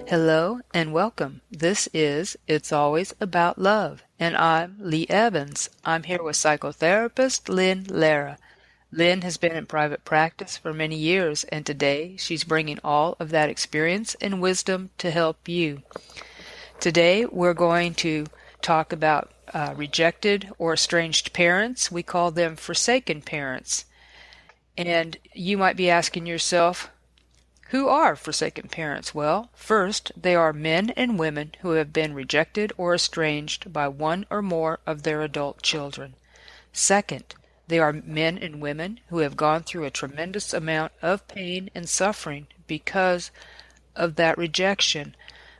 Hello and welcome. This is It's Always About Love, and I'm Lee Evans. I'm here with psychotherapist Lynn Lara. Lynn has been in private practice for many years, and today she's bringing all of that experience and wisdom to help you. Today we're going to talk about rejected or estranged parents. We call them forsaken parents. And you might be asking yourself, who are forsaken parents? Well, first, they are men and women who have been rejected or estranged by one or more of their adult children. Second, they are men and women who have gone through a tremendous amount of pain and suffering because of that rejection.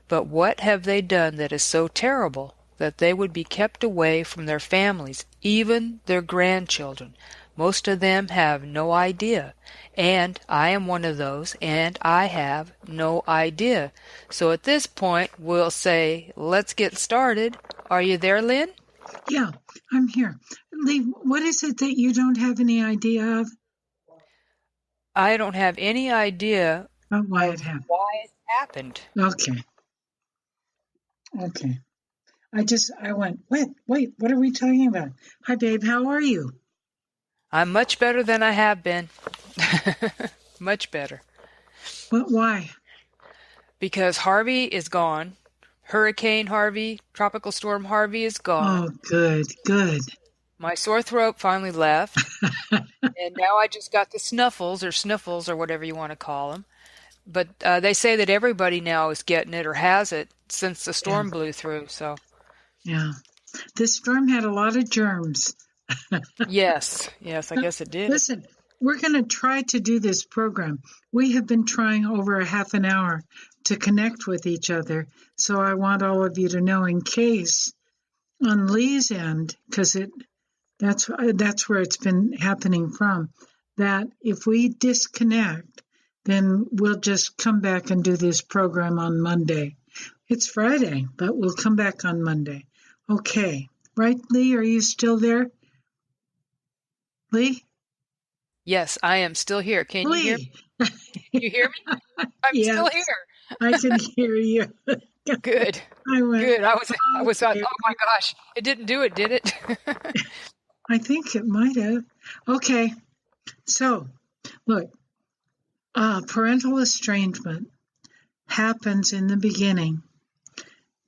But what have they done that is so terrible that they would be kept away from their families, even their grandchildren? Most of them have no idea, and I am one of those, and I have no idea. So at this point, we'll say, let's get started. Are you there, Lynn? Yeah, I'm here. Lee, what is it that you don't have any idea of? I don't have any idea Why it happened. why it happened. Okay. I went, wait, what are we talking about? Hi, babe, how are you? I'm much better than I have been. Much better. Why? Because Harvey is gone. Hurricane Harvey, Tropical Storm Harvey is gone. Oh, good. My sore throat finally left. And now I just got the snuffles or whatever you want to call them. But they say that everybody now is getting it or has it since the storm blew through. So yeah, this storm had a lot of germs. Yes, I guess it did. Listen, we're going to try to do this program. We have been trying over a half an hour to connect with each other. So I want all of you to know, in case on Lee's end, because that's where it's been happening from, that if we disconnect, then we'll just come back and do this program on Monday. It's Friday, but we'll come back on Monday. Okay. Right, Lee? Are you still there? Lee? Yes, I am still here. Can you hear me? You hear me? I'm Yes, still here. I can hear you. Good. Good. I was oh my gosh. It didn't do it, did it? I think it might have. Okay. So, look, parental estrangement happens in the beginning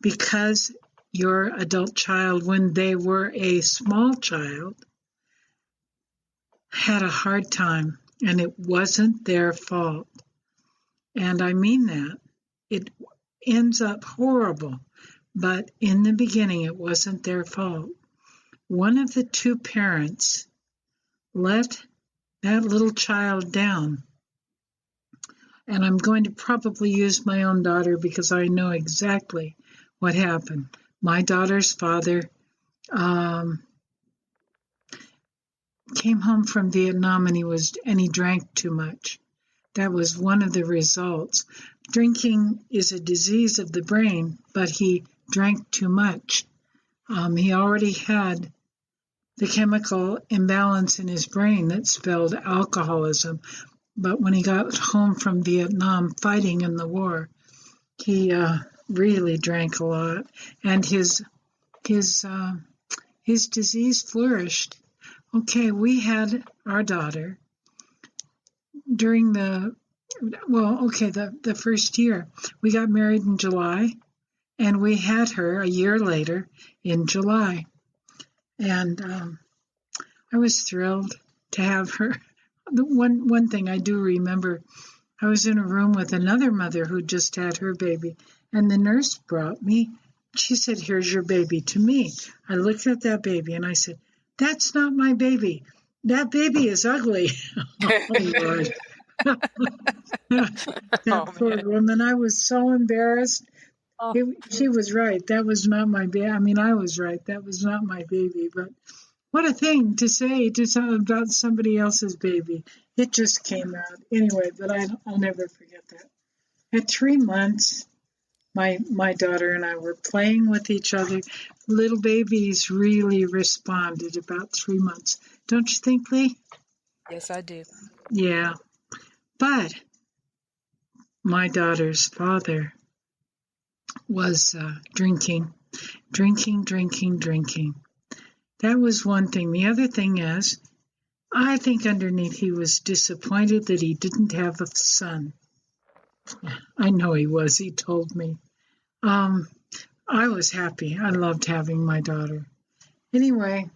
because your adult child, when they were a small child, had a hard time, and it wasn't their fault. And I mean that. It ends up horrible, but in the beginning, it wasn't their fault. One of the two parents let that little child down. And I'm going to probably use my own daughter because I know exactly what happened. My daughter's father came home from Vietnam and he drank too much. That was one of the results. Drinking is a disease of the brain, but he drank too much. He already had the chemical imbalance in his brain that spelled alcoholism. But when he got home from Vietnam fighting in the war, he really drank a lot, and his disease flourished. Okay, we had our daughter during the first year. We got married in July, and we had her a year later in July. And I was thrilled to have her. The one thing I do remember, I was in a room with another mother who just had her baby, and the nurse brought me. She said, "Here's your baby," to me. I looked at that baby and I said, "That's not my baby. That baby is ugly." Oh, Lord. That poor woman. I was so embarrassed. She was right. That was not my baby. I mean, I was right. That was not my baby. But what a thing to say about somebody else's baby. It just came out. Anyway, but I'll never forget that. At 3 months, my daughter and I were playing with each other. Little babies really responded about 3 months. Don't you think, Lee? Yes, I do. Yeah. But my daughter's father was drinking. That was one thing. The other thing is, I think underneath he was disappointed that he didn't have a son. I know he was, he told me. I was happy. I loved having my daughter. Anyway,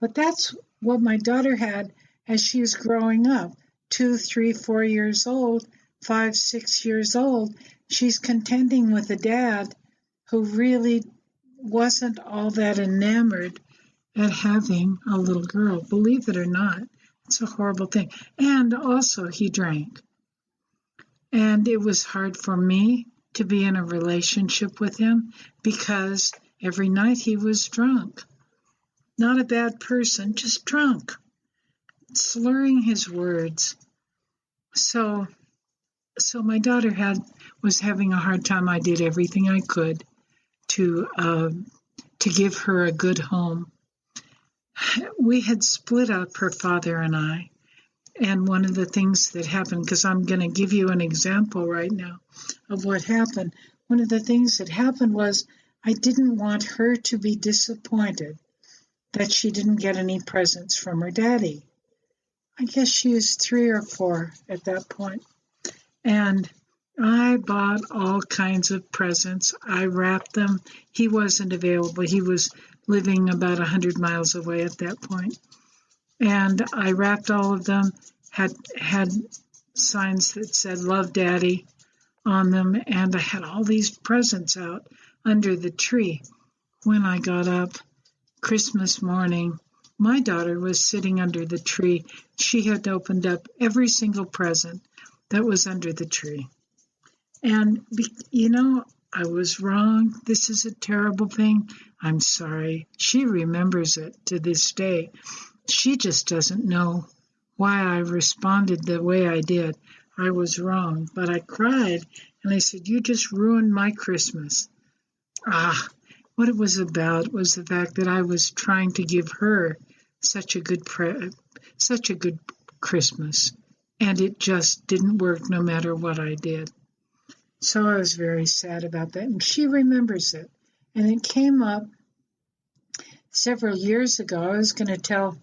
but that's what my daughter had as she was growing up. 2, 3, 4 years old, 5, 6 years old. She's contending with a dad who really wasn't all that enamored at having a little girl. Believe it or not, it's a horrible thing. And also, he drank. And it was hard for me to be in a relationship with him because every night he was drunk. Not a bad person, just drunk, slurring his words. So my daughter was having a hard time. I did everything I could to give her a good home. We had split up, her father and I, and one of the things that happened, because I'm going to give you an example right now of what happened. One of the things that happened was I didn't want her to be disappointed that she didn't get any presents from her daddy. I guess she was 3 or 4 at that point. And I bought all kinds of presents. I wrapped them. He wasn't available. He was living about 100 miles away at that point. And I wrapped all of them, had signs that said, "Love Daddy," on them. And I had all these presents out under the tree. When I got up Christmas morning, my daughter was sitting under the tree. She had opened up every single present that was under the tree. And, I was wrong. This is a terrible thing. I'm sorry. She remembers it to this day. She just doesn't know why I responded the way I did. I was wrong. But I cried, and I said, "You just ruined my Christmas." What it was about was the fact that I was trying to give her such a good Christmas, and it just didn't work no matter what I did. So I was very sad about that, and she remembers it. And it came up several years ago. I was going to tell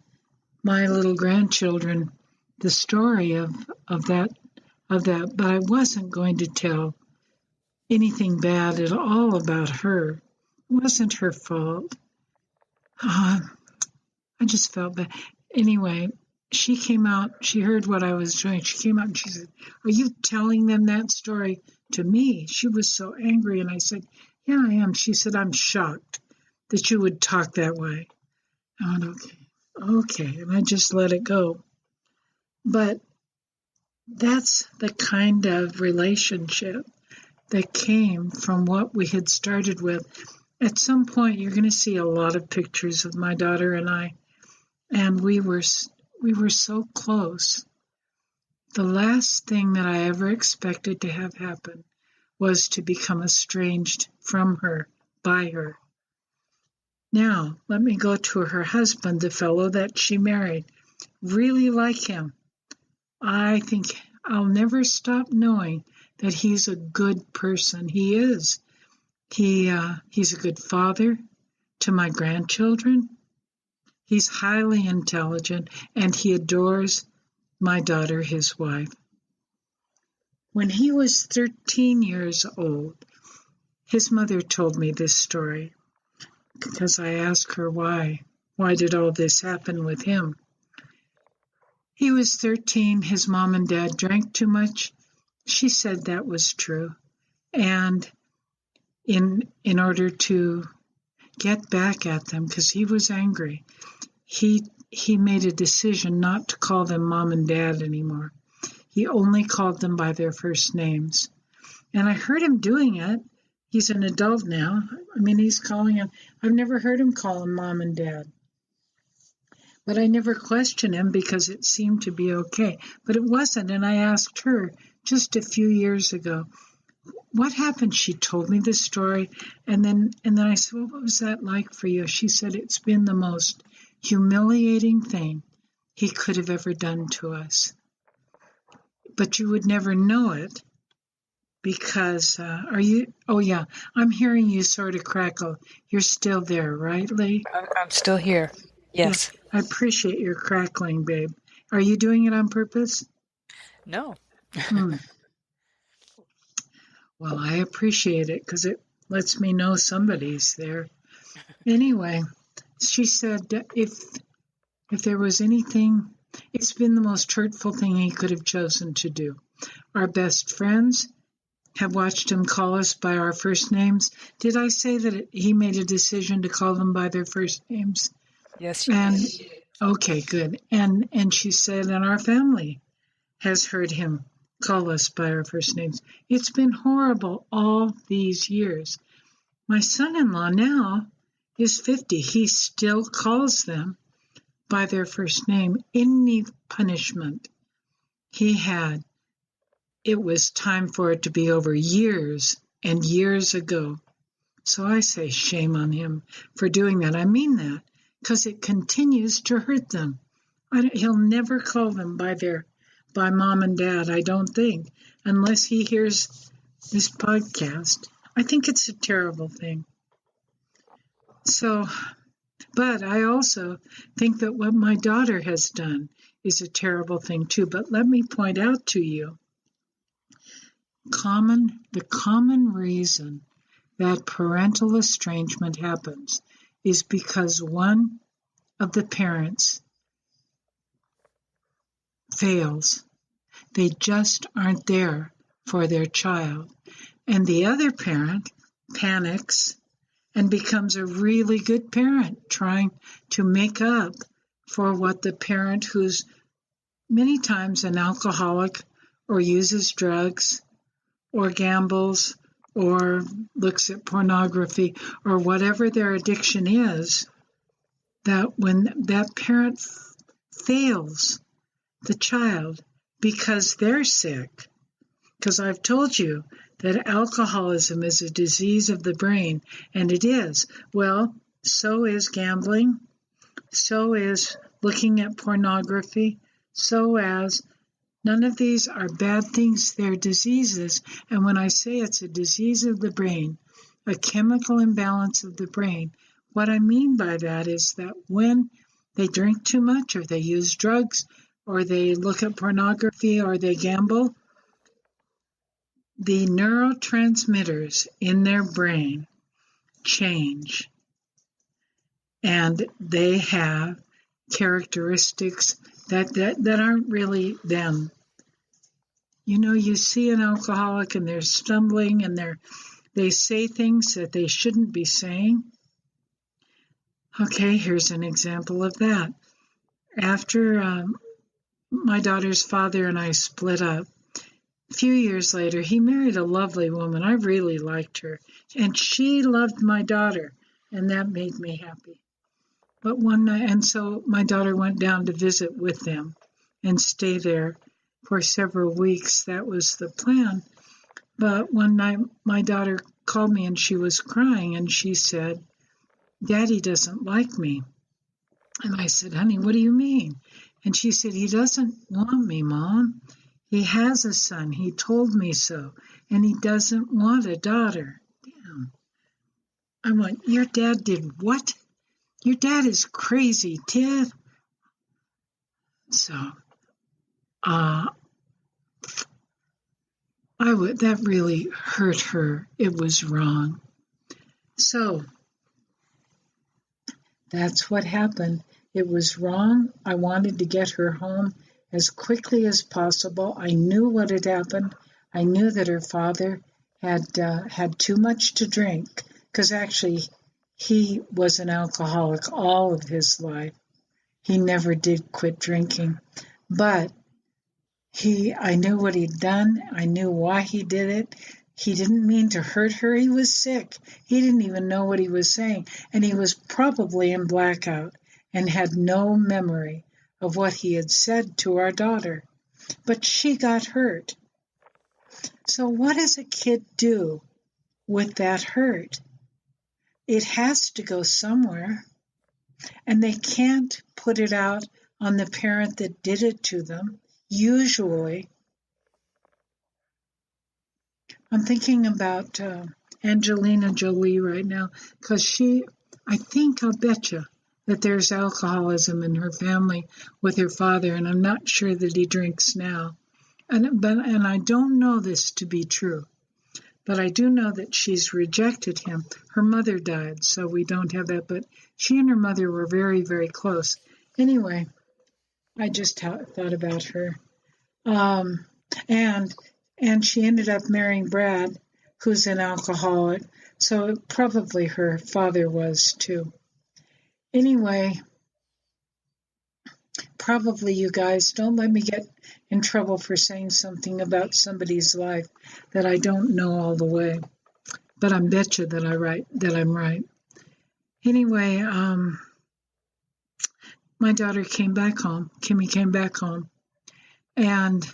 my little grandchildren the story of that, but I wasn't going to tell anything bad at all about her. It wasn't her fault. I just felt bad. Anyway, she came out. She heard what I was doing. She came out and she said, "Are you telling them that story to me?" She was so angry. And I said, "Yeah, I am." She said, "I'm shocked that you would talk that way." I went, okay. And I just let it go. But that's the kind of relationship that came from what we had started with. At some point, you're going to see a lot of pictures of my daughter and I, and we were so close. The last thing that I ever expected to have happen was to become estranged from her, by her. Now, let me go to her husband, the fellow that she married. Really like him. I think I'll never stop knowing that he's a good person. He is. He's a good father to my grandchildren. He's highly intelligent, and he adores my daughter, his wife. When he was 13 years old, his mother told me this story because I asked her why. Why did all this happen with him? He was 13. His mom and dad drank too much. She said that was true. And in order to get back at them, because he was angry, he made a decision not to call them mom and dad anymore. He only called them by their first names. And I heard him doing it. He's an adult now. He's calling him. I've never heard him call him mom and dad. But I never questioned him because it seemed to be okay. But it wasn't. And I asked her just a few years ago, what happened? She told me this story. And then I said, well, what was that like for you? She said, it's been the most humiliating thing he could have ever done to us. But you would never know it because are you? Oh yeah, I'm hearing you sort of crackle. You're still there, right, Lee? I'm still here. Yeah, Yes. I appreciate your crackling, babe. Are you doing it on purpose? No. Hmm. Well, I appreciate it because it lets me know somebody's there. Anyway, she said if there was anything, it's been the most hurtful thing he could have chosen to do. Our best friends have watched him call us by our first names. Did I say that he made a decision to call them by their first names? Yes, you And did. okay, good. And she said, and our family has heard him call us by our first names. It's been horrible all these years. My son-in-law now is 50. He still calls them by their first name. Any punishment he had, it was time for it to be over years and years ago. So I say shame on him for doing that. I mean that because it continues to hurt them. He'll never call them by mom and dad, I don't think, unless he hears this podcast. I think it's a terrible thing. So, but I also think that what my daughter has done is a terrible thing too. But let me point out to you, the common reason that parental estrangement happens is because one of the parents fails. They just aren't there for their child. And the other parent panics and becomes a really good parent, trying to make up for what the parent who's many times an alcoholic or uses drugs or gambles or looks at pornography or whatever their addiction is, that when that parent fails the child because they're sick, because I've told you that alcoholism is a disease of the brain, and it is. Well, so is gambling, so is looking at pornography, so as none of these are bad things, they're diseases. And when I say it's a disease of the brain, a chemical imbalance of the brain, what I mean by that is that when they drink too much or they use drugs or they look at pornography or they gamble, the neurotransmitters in their brain change and they have characteristics that aren't really them. You know, you see an alcoholic and they're stumbling and they say things that they shouldn't be saying. Okay, here's an example of that. After my daughter's father and I split up, a few years later, he married a lovely woman. I really liked her, and she loved my daughter, and that made me happy. But one night, and so my daughter went down to visit with them and stay there for several weeks. That was the plan. But one night, my daughter called me and she was crying, and she said, "Daddy doesn't like me." And I said, "Honey, what do you mean?" And she said, "He doesn't want me, Mom. He has a son. He told me so. And he doesn't want a daughter." Damn. I went, "Your dad did what? Your dad is crazy, Tiff." So, that really hurt her. It was wrong. So, that's what happened. It was wrong. I wanted to get her home as quickly as possible. I knew what had happened. I knew that her father had too much to drink, because actually he was an alcoholic all of his life. He never did quit drinking, but I knew what he'd done. I knew why he did it. He didn't mean to hurt her. He was sick. He didn't even know what he was saying, and he was probably in blackout and had no memory of what he had said to our daughter. But she got hurt. So what does a kid do with that hurt? It has to go somewhere, and they can't put it out on the parent that did it to them. Usually, I'm thinking about Angelina Jolie right now because I'll bet you that there's alcoholism in her family with her father, and I'm not sure that he drinks now. And I don't know this to be true, but I do know that she's rejected him. Her mother died, so we don't have that, but she and her mother were very, very close. Anyway, I just thought about her. Um, and she ended up marrying Brad, who's an alcoholic, so probably her father was too. Anyway, probably you guys don't let me get in trouble for saying something about somebody's life that I don't know all the way, but I bet you that I'm right. Anyway, my daughter came back home. Kimmy came back home, and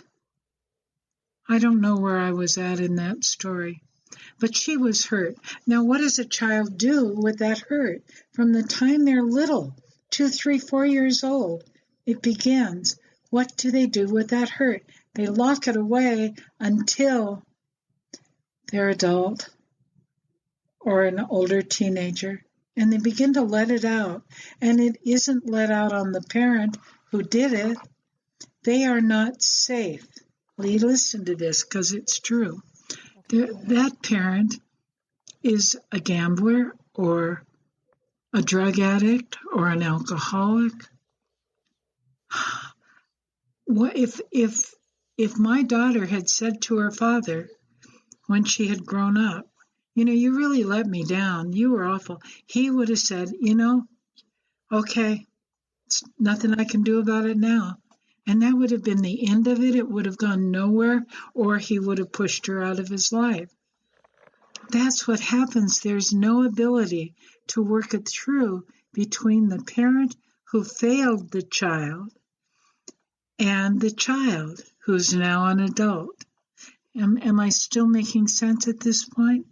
I don't know where I was at in that story, but she was hurt. Now, what does a child do with that hurt? From the time they're little, 2, 3, 4 years old, it begins. What do they do with that hurt? They lock it away until they're adult or an older teenager, and they begin to let it out. And it isn't let out on the parent who did it. They are not safe. Listen to this because it's true. That parent is a gambler or a drug addict or an alcoholic. What if my daughter had said to her father when she had grown up, you really let me down. You were awful. He would have said, okay, it's nothing I can do about it now. And that would have been the end of it. It would have gone nowhere, or he would have pushed her out of his life. That's what happens. There's no ability to work it through between the parent who failed the child and the child who's now an adult. Am I still making sense at this point?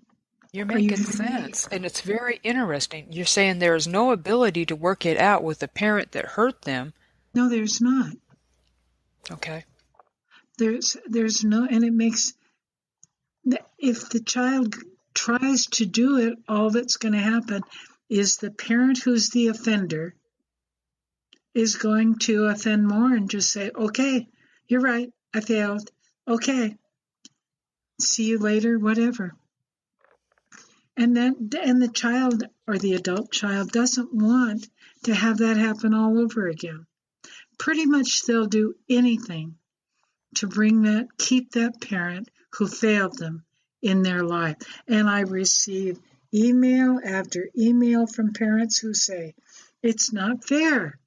You're making sense, and it's very interesting. You're saying there is no ability to work it out with the parent that hurt them. No, there's not. Okay. There's no, and it makes, if the child tries to do it, all that's going to happen is the parent who's the offender is going to offend more and just say, okay, you're right, I failed. Okay, see you later, whatever. And the child or the adult child doesn't want to have that happen all over again. Pretty much they'll do anything to keep that parent who failed them in their life. And I receive email after email from parents who say, it's not fair.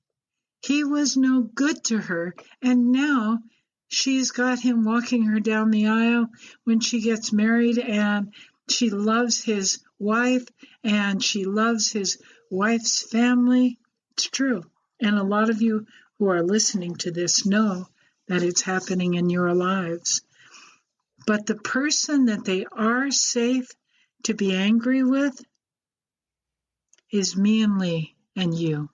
He was no good to her, and now she's got him walking her down the aisle when she gets married, and she loves his wife, and she loves his wife's family. It's true. And a lot of you who are listening to this know that it's happening in your lives. But the person that they are safe to be angry with is me and Lee and you.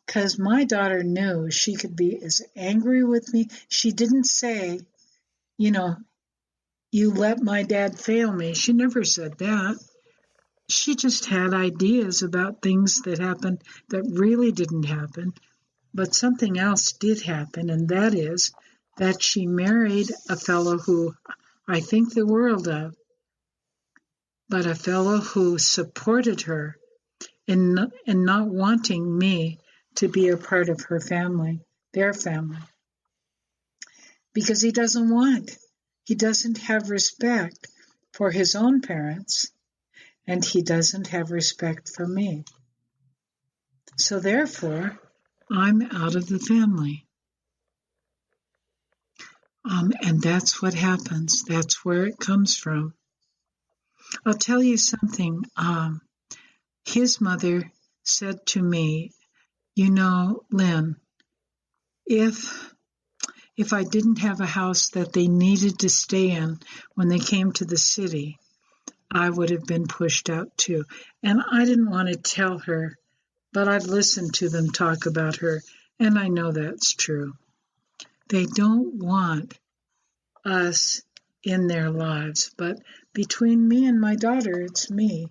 Because my daughter knew she could be as angry with me. She didn't say, you let my dad fail me. She never said that. She just had ideas about things that happened that really didn't happen. But something else did happen, and that is that she married a fellow who I think the world of, but a fellow who supported her in not wanting me to be a part of her family, their family. Because he doesn't have respect for his own parents, and he doesn't have respect for me. So therefore, I'm out of the family. And that's what happens. That's where it comes from. I'll tell you something. His mother said to me, Lynn, if I didn't have a house that they needed to stay in when they came to the city, I would have been pushed out too. And I didn't want to tell her, but I've listened to them talk about her, and I know that's true. They don't want us in their lives. But between me and my daughter, it's me.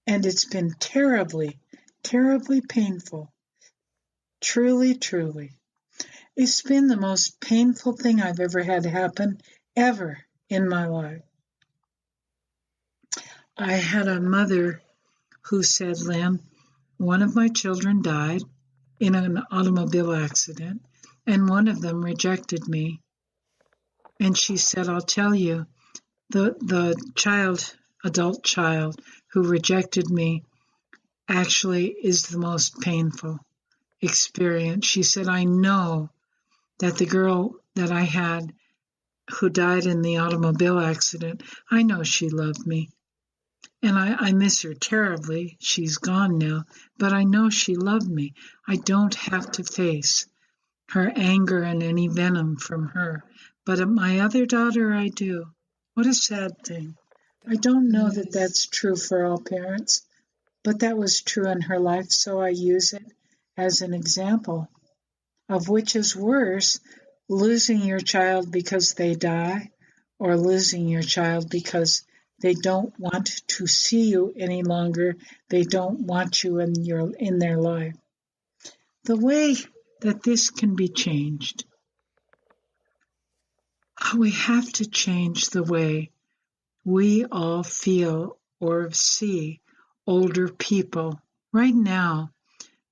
And it's been terribly, terribly painful. Truly, truly. It's been the most painful thing I've ever had happen ever in my life. I had a mother who said, Lynn, one of my children died in an automobile accident, and one of them rejected me. And she said, I'll tell you, the adult child who rejected me actually is the most painful experience. She said, I know that the girl that I had who died in the automobile accident, I know she loved me. And I miss her terribly. She's gone now, but I know she loved me. I don't have to face her anger and any venom from her. But my other daughter, I do. What a sad thing. I don't know that that's true for all parents, but that was true in her life, so I use it as an example of which is worse, losing your child because they die or losing your child because they don't want to see you any longer. They don't want you in their life. The way that this can be changed, we have to change the way we all feel or see older people. Right now,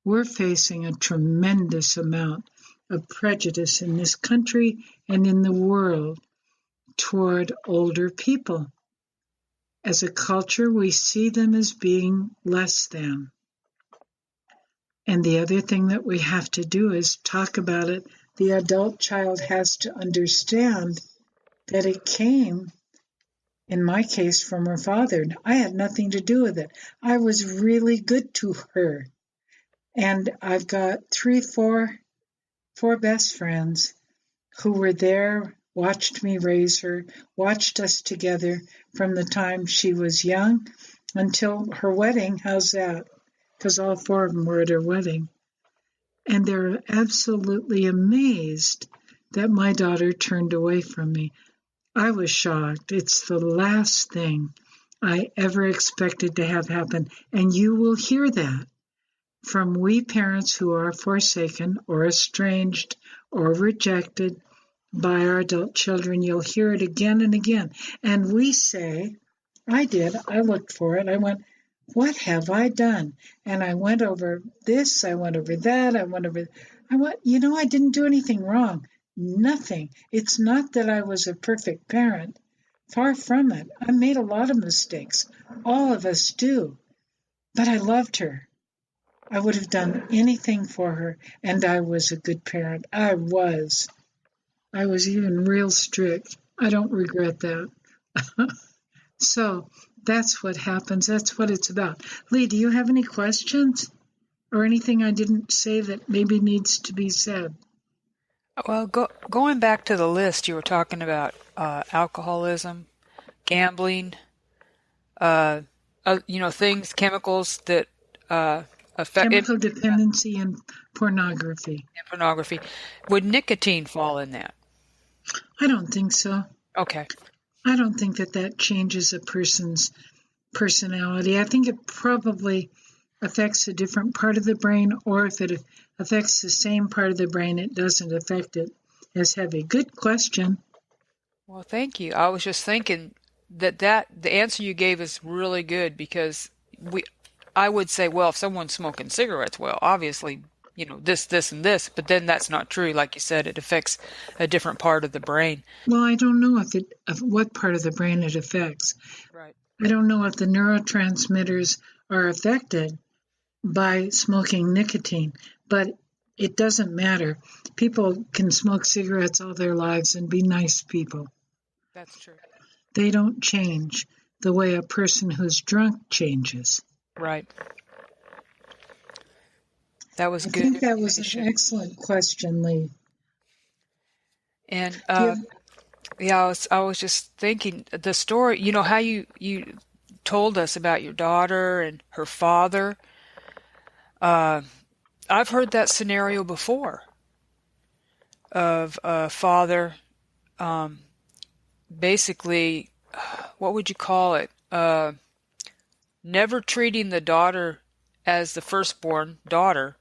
we're facing a tremendous amount of prejudice in this country and in the world toward older people. As a culture, we see them as being less than. And the other thing that we have to do is talk about it. The adult child has to understand that it came, in my case, from her father. I had nothing to do with it. I was really good to her. And I've got four best friends who were there, watched me raise her, watched us together from the time she was young until her wedding. How's that? Because all four of them were at her wedding. And they're absolutely amazed that my daughter turned away from me. I was shocked. It's the last thing I ever expected to have happen. And you will hear that from we parents who are forsaken or estranged or rejected by our adult children. You'll hear it again and again. And we say, I did. I looked for it. I went, what have I done? And I went over this. I went over that. I went, I didn't do anything wrong. Nothing. It's not that I was a perfect parent. Far from it. I made a lot of mistakes. All of us do. But I loved her. I would have done anything for her, and I was a good parent. I was. I was even real strict. I don't regret that. So that's what happens. That's what it's about. Lee, do you have any questions or anything I didn't say that maybe needs to be said? Well, going back to the list, you were talking about alcoholism, gambling, things, chemicals that affect and Chemical dependency and pornography. pornography. Would nicotine fall in that? I don't think so. Okay. I don't think that changes a person's personality. I think it probably affects a different part of the brain, or if it affects the same part of the brain, it doesn't affect it as heavy. Good question. Well, thank you. I was just thinking that the answer you gave is really good because I would say, well, if someone's smoking cigarettes, well, obviously, this, and this, but then that's not true. Like you said, it affects a different part of the brain. Well, I don't know of what part of the brain it affects. Right. I don't know if the neurotransmitters are affected by smoking nicotine, but it doesn't matter. People can smoke cigarettes all their lives and be nice people. That's true. They don't change the way a person who's drunk changes. Right. That was I good think that was an information. excellent question, Lee. And Do you have yeah, I was just thinking the story, how you told us about your daughter and her father. I've heard that scenario before of a father basically, what would you call it? Never treating the daughter as the firstborn daughter,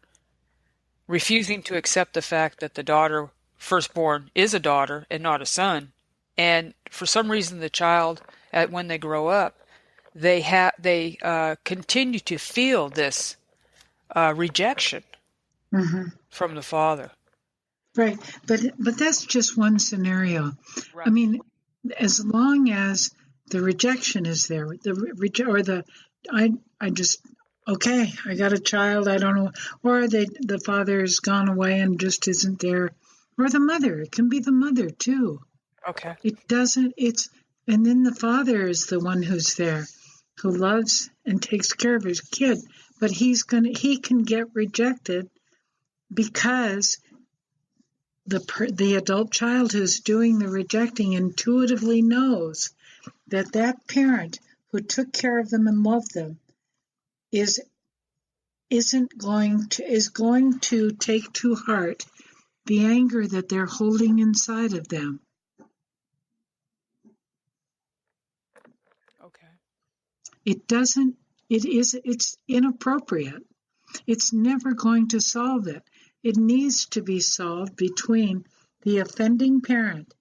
refusing to accept the fact that the daughter firstborn is a daughter and not a son. And for some reason, the child, when they grow up, they continue to feel this rejection Hmm. from the father. Right. But that's just one scenario. I Right. mean, as long as the rejection is there, I just, okay, I got a child, I don't know, or the father's gone away and just isn't there, or the mother. It can be the mother too. Okay. It doesn't. And then the father is the one who's there, who loves and takes care of his kid, but he can get rejected because the adult child who's doing the rejecting intuitively knows that that parent who took care of them and loved them is going to take to heart the anger that they're holding inside of them. Okay. It's inappropriate. It's never going to solve it. It needs to be solved between the offending parent.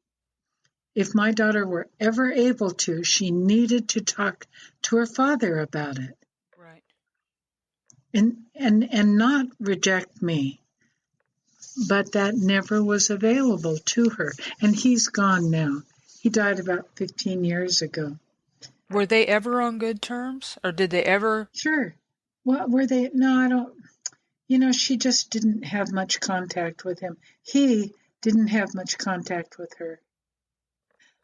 If my daughter were ever able to, she needed to talk to her father about it Right. and not reject me. But that never was available to her. And he's gone now. He died about 15 years ago. Were they ever on good terms, or did they ever? Sure. What were they? No, I don't. She just didn't have much contact with him. He didn't have much contact with her.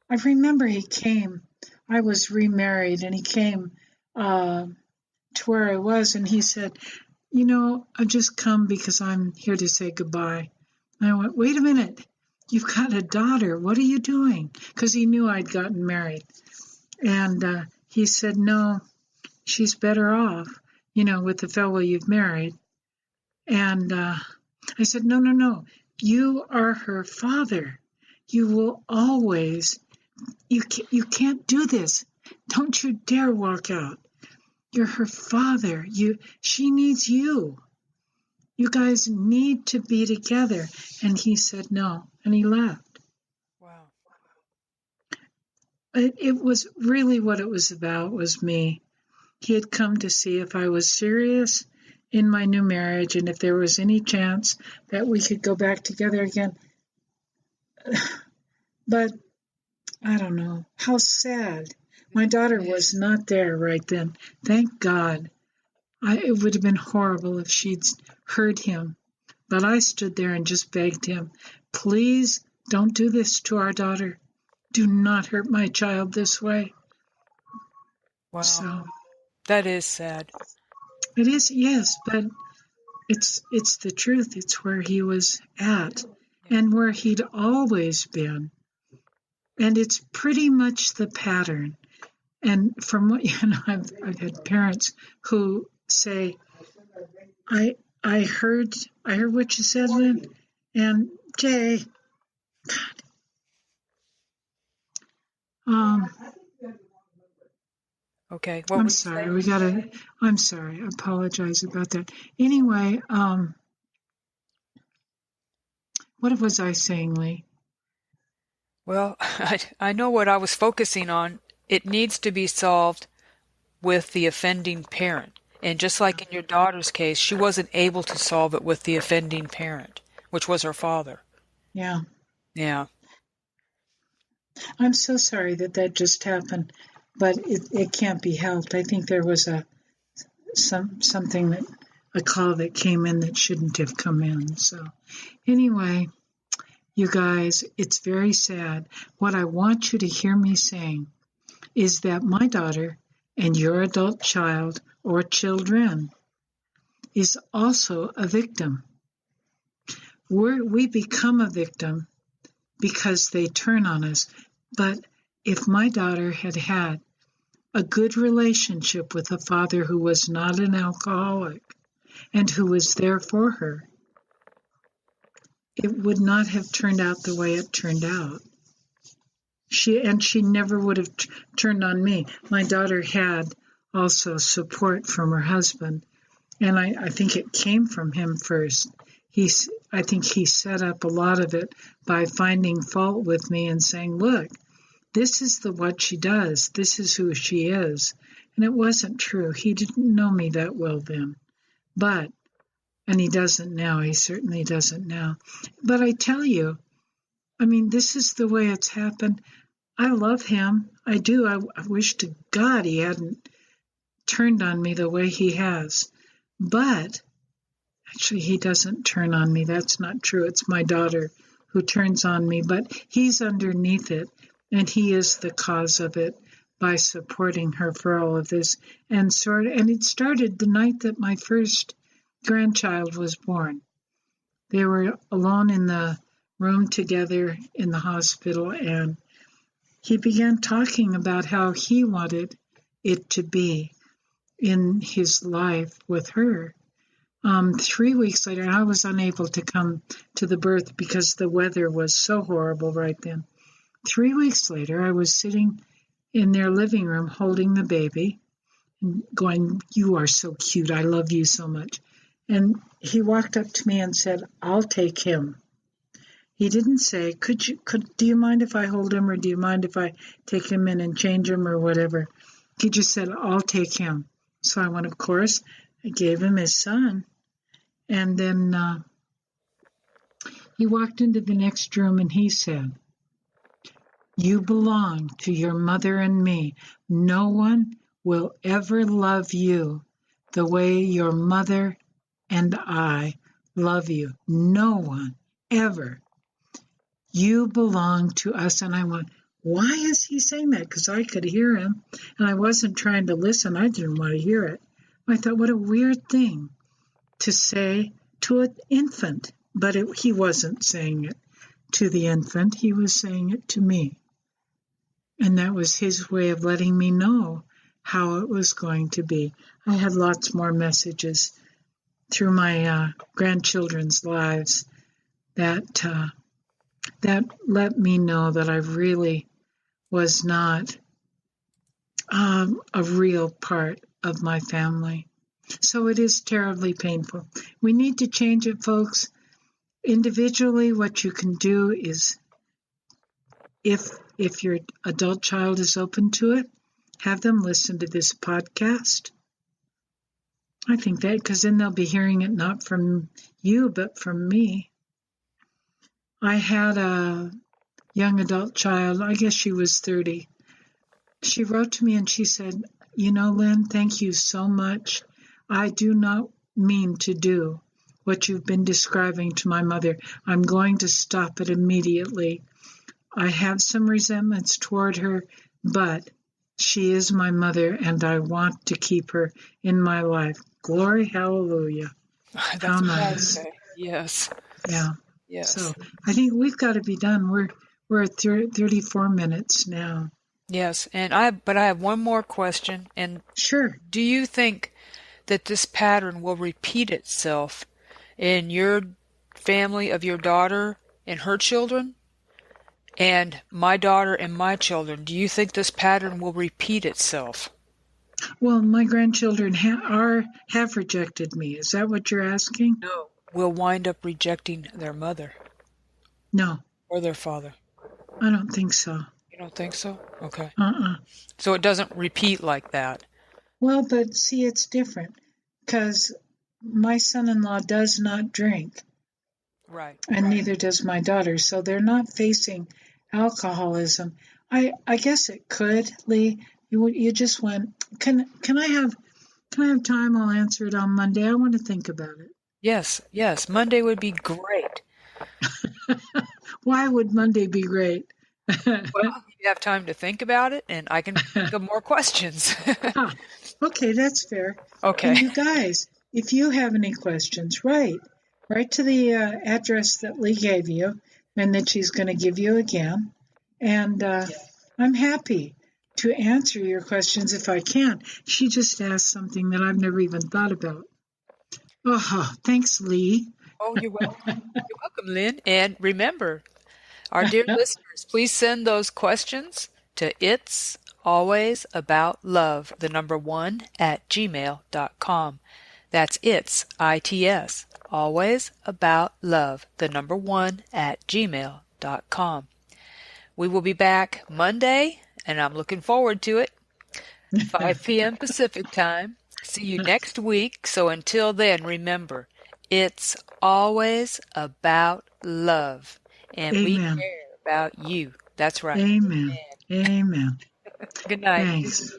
I remember he came. I was remarried, and he came to where I was, and he said, I've just come because I'm here to say goodbye. And I went, wait a minute. You've got a daughter. What are you doing? Because he knew I'd gotten married. And he said, no, she's better off, with the fellow you've married. And I said, no, no, no. You are her father. You will always, you can't do this. Don't you dare walk out. You're her father. She needs you. You guys need to be together. And he said no, and he left. Wow. It was really what it was about was me. He had come to see if I was serious in my new marriage and if there was any chance that we could go back together again. But I don't know. How sad. My daughter was not there right then. Thank God. It would have been horrible if she'd heard him. But I stood there and just begged him, please don't do this to our daughter. Do not hurt my child this way. Wow. So That is sad. it is, yes, but it's the truth. It's where he was at and where he'd always been. And it's pretty much the pattern. And from what I've had parents who say, I heard what you said, Lynn, and Jay, um, Okay. What I'm would you sorry. say? I'm sorry. I apologize about that. Anyway, what was I saying, Lee? Well, I know what I was focusing on. It needs to be solved with the offending parent. And just like in your daughter's case, she wasn't able to solve it with the offending parent, which was her father. Yeah. Yeah. I'm so sorry that just happened, but it can't be helped. I think there was a call that came in that shouldn't have come in. So anyway, you guys, it's very sad. What I want you to hear me saying is that my daughter and your adult child or children is also a victim. We become a victim because they turn on us. But if my daughter had had a good relationship with a father who was not an alcoholic and who was there for her, it would not have turned out the way it turned out. She never would have turned on me. My daughter had also support from her husband, and I think it came from him first. I think he set up a lot of it by finding fault with me and saying, "Look, this is what she does. This is who she is." And it wasn't true. He didn't know me that well then, and he doesn't now. He certainly doesn't now. But I tell you, I mean, this is the way it's happened. I love him. I do. I wish to God he hadn't turned on me the way he has. But actually, he doesn't turn on me. That's not true. It's my daughter who turns on me. But he's underneath it, and he is the cause of it by supporting her for all of this. And it started the night that my first grandchild was born. They were alone in the room together in the hospital, and he began talking about how he wanted it to be in his life with her. 3 weeks later, I was unable to come to the birth because the weather was so horrible right then. 3 weeks later, I was sitting in their living room holding the baby and going, "You are so cute. I love you so much." And he walked up to me and said, "I'll take him." He didn't say, do you mind if I hold him, or do you mind if I take him in and change him or whatever? He just said, "I'll take him." So I went, of course, I gave him his son. And then he walked into the next room and he said, "You belong to your mother and me. No one will ever love you the way your mother and I love you. No one, ever. You belong to us." And I went, why is he saying that? Because I could hear him, and I wasn't trying to listen. I didn't want to hear it. I thought, what a weird thing to say to an infant. But he wasn't saying it to the infant. He was saying it to me. And that was his way of letting me know how it was going to be. I had lots more messages through my grandchildren's lives that let me know that I really was not a real part of my family. So it is terribly painful. We need to change it, folks. Individually, what you can do is, if your adult child is open to it, have them listen to this podcast. I think that, because then they'll be hearing it not from you, but from me. I had a young adult child, I guess she was 30. She wrote to me and she said, "You know, Lynn, thank you so much. I do not mean to do what you've been describing to my mother. I'm going to stop it immediately. I have some resentments toward her, but she is my mother and I want to keep her in my life." Glory, hallelujah. That's How what I nice. say. Yes. Yeah. Yes. So I think we've got to be done. We're at 34 minutes now. Yes. And I have one more question. And Sure. do you think that this pattern will repeat itself in your family of your daughter and her children, and my daughter and my children? Do you think this pattern will repeat itself? Well, my grandchildren have rejected me. Is that what you're asking? No. Will wind up rejecting their mother No, or their father? I don't think so. You don't think so? Okay. Uh-uh. So it doesn't repeat like that. Well, but see, it's different because my son-in-law does not drink, Right. and neither does my daughter. So they're not facing alcoholism. I guess it could, Lee. You just went. Can I have time? I'll answer it on Monday. I want to think about it. Yes, yes. Monday would be great. Why would Monday be great? Well, you have time to think about it, and I can think of more questions. Okay, that's fair. Okay. And you guys, if you have any questions, write to the address that Lee gave you and that she's going to give you again. And I'm happy to answer your questions if I can. She just asked something that I've never even thought about. Oh, thanks, Lee. Oh, you're welcome. You're welcome, Lynn. And remember, Our dear listeners, please send those questions to it's always about love, the number one, at gmail.com. That's it's, always about love, the number one, at gmail.com. We will be back Monday, and I'm looking forward to it, 5 p.m. Pacific time. See you next week. So until then, remember, it's always about love, and we Amen. care about you. That's right. Amen. Amen. Good night. Thanks.